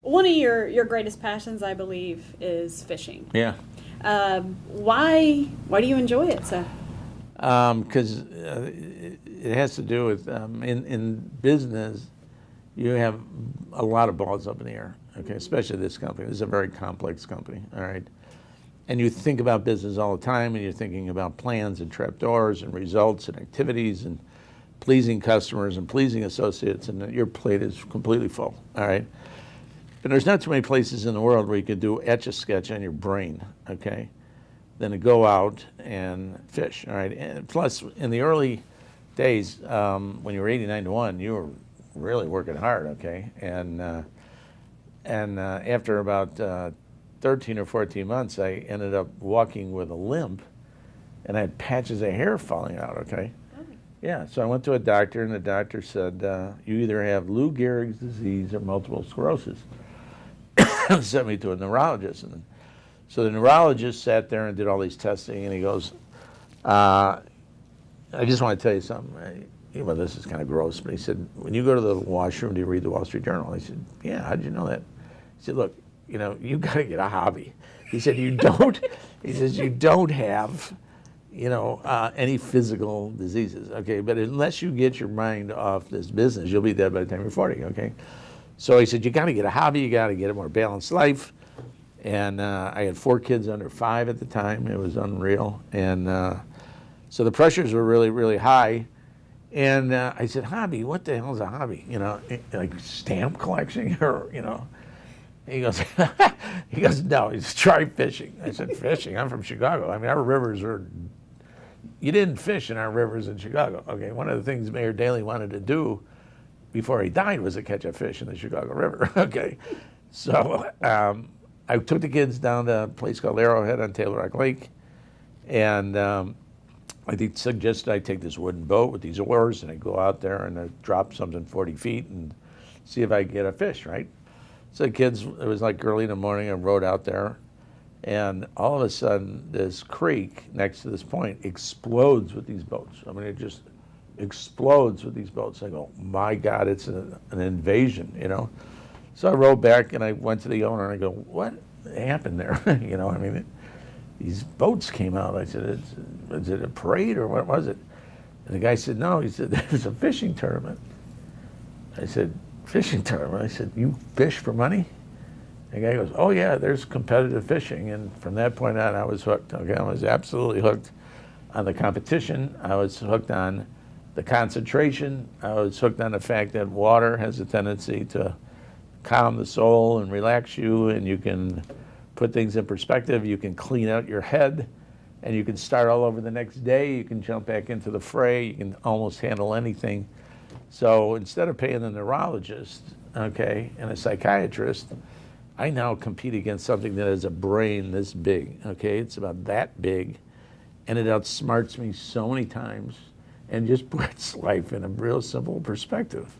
One of your greatest passions, I believe, is fishing. Yeah. Why do you enjoy it so? Because it has to do with, in business, you have a lot of balls up in the air, okay, especially this company. This is a very complex company, all right? And you think about business all the time, and you're thinking about plans and trapdoors and results and activities and pleasing customers and pleasing associates, and your plate is completely full, all right? And there's not too many places in the world where you could do Etch-a-Sketch on your brain, okay, than to go out and fish, all right? And plus, in the early days, when you were 89 to 1, you were really working hard, okay? And after about 13 or 14 months, I ended up walking with a limp, and I had patches of hair falling out, okay? Yeah, so I went to a doctor, and the doctor said, you either have Lou Gehrig's disease or multiple sclerosis. Sent me to a neurologist. And so the neurologist sat there and did all these testing, and he goes, I just want to tell you something. Well, this is kind of gross, but he said, when you go to the washroom, do you read the Wall Street Journal? I said, yeah, how'd you know that? He said, look, you know, you got to get a hobby. He said, you don't, he says, you don't have, you know, any physical diseases, okay? But unless you get your mind off this business, you'll be dead by the time you're 40, okay? So he said, you got to get a hobby, you got to get a more balanced life. And I had 4 kids under 5 at the time. It was unreal. And so the pressures were really, really high. And I said, hobby, what the hell is a hobby? You know, like stamp collecting or, you know? He goes, no, he said, try fishing. I said, fishing? I'm from Chicago. I mean, our rivers are, you didn't fish in our rivers in Chicago. Okay, one of the things Mayor Daley wanted to do before he died was to catch a fish in the Chicago River, okay? So I took the kids down to a place called Arrowhead on Taylor Rock Lake, and I suggested I take this wooden boat with these oars, and I go out there and I drop something 40 feet and see if I can get a fish, right? So the kids, it was like early in the morning, I rode out there, and all of a sudden this creek next to this point explodes with these boats. I mean, it just explodes with these boats. I go, my God, it's an invasion, you know? So I rode back and I went to the owner and I go, what happened there? You know, I mean, these boats came out. I said, is it a parade or what was it? And the guy said, no. He said, there's a fishing tournament. I said, fishing tournament? I said, you fish for money? The guy goes, oh yeah, there's competitive fishing. And from that point on, I was hooked. Okay, I was absolutely hooked on the competition. I was hooked on the concentration. I was hooked on the fact that water has a tendency to calm the soul and relax you, and you can put things in perspective. You can clean out your head, and you can start all over the next day. You can jump back into the fray. You can almost handle anything. So instead of paying a neurologist, okay, and a psychiatrist, I now compete against something that has a brain this big, okay? It's about that big, and it outsmarts me so many times and just puts life in a real simple perspective.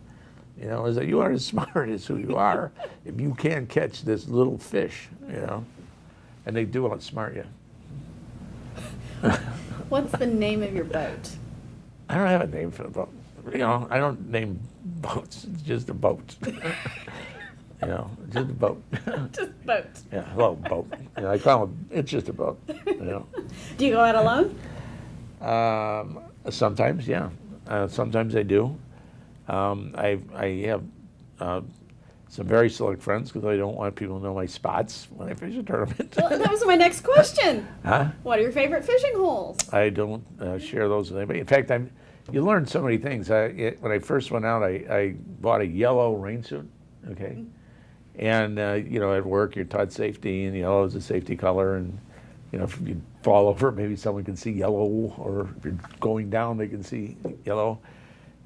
You know, is that you are as smart as who you are if you can't catch this little fish, you know? And they do outsmart you. What's the name of your boat? I don't have a name for the boat. You know, I don't name boats. It's just a boat. You know, just a boat. Just boat. Yeah, hello, boat. You know, I call them, it's just a boat, you know? Do you go out alone? Sometimes, yeah. Sometimes I do. I have some very select friends because I don't want people to know my spots when I fish a tournament. Well, that was my next question. Huh? What are your favorite fishing holes? I don't share those with anybody. In fact, you learn so many things. When I first went out, I bought a yellow rain suit, okay? And, you know, at work you're taught safety, and yellow is a safety color, and, you know, if you fall over, maybe someone can see yellow, or if you're going down, they can see yellow.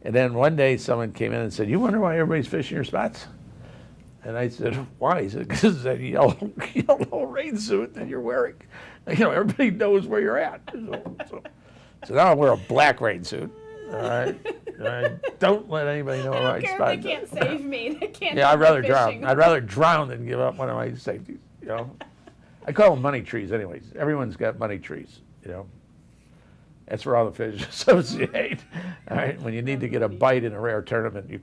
And then one day someone came in and said, you wonder why everybody's fishing your spots? And I said, why? He said, because it's that yellow rain suit that you're wearing. You know, everybody knows where you're at. So now I wear a black rain suit. All right. Don't let anybody know where my spots are. I don't care if they can't save me. They can't. Yeah, I'd rather drown. I'd rather drown than give up one of my safeties, you know. I call them money trees anyways. Everyone's got money trees, you know. That's where all the fish associate. All right, when you need to get a bite in a rare tournament, you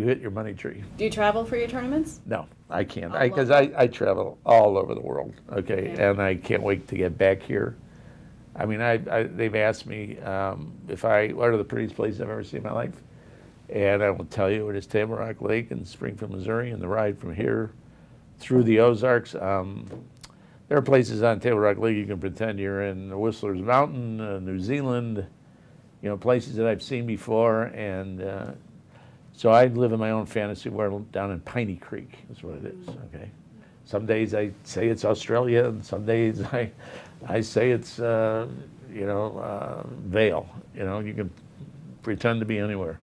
hit your money tree. Do you travel for your tournaments? No, I can't, because I travel all over the world, okay, and I can't wait to get back here. I mean, they've asked me what are the prettiest places I've ever seen in my life, and I will tell you it is Table Rock Lake in Springfield, Missouri, and the ride from here through the Ozarks. There are places on Table Rock Lake you can pretend you're in Whistler's Mountain, New Zealand, places that I've seen before, and so I live in my own fantasy world down in Piney Creek, is what it is, okay? Some days I say it's Australia, and some days I say it's, Vail. You can pretend to be anywhere.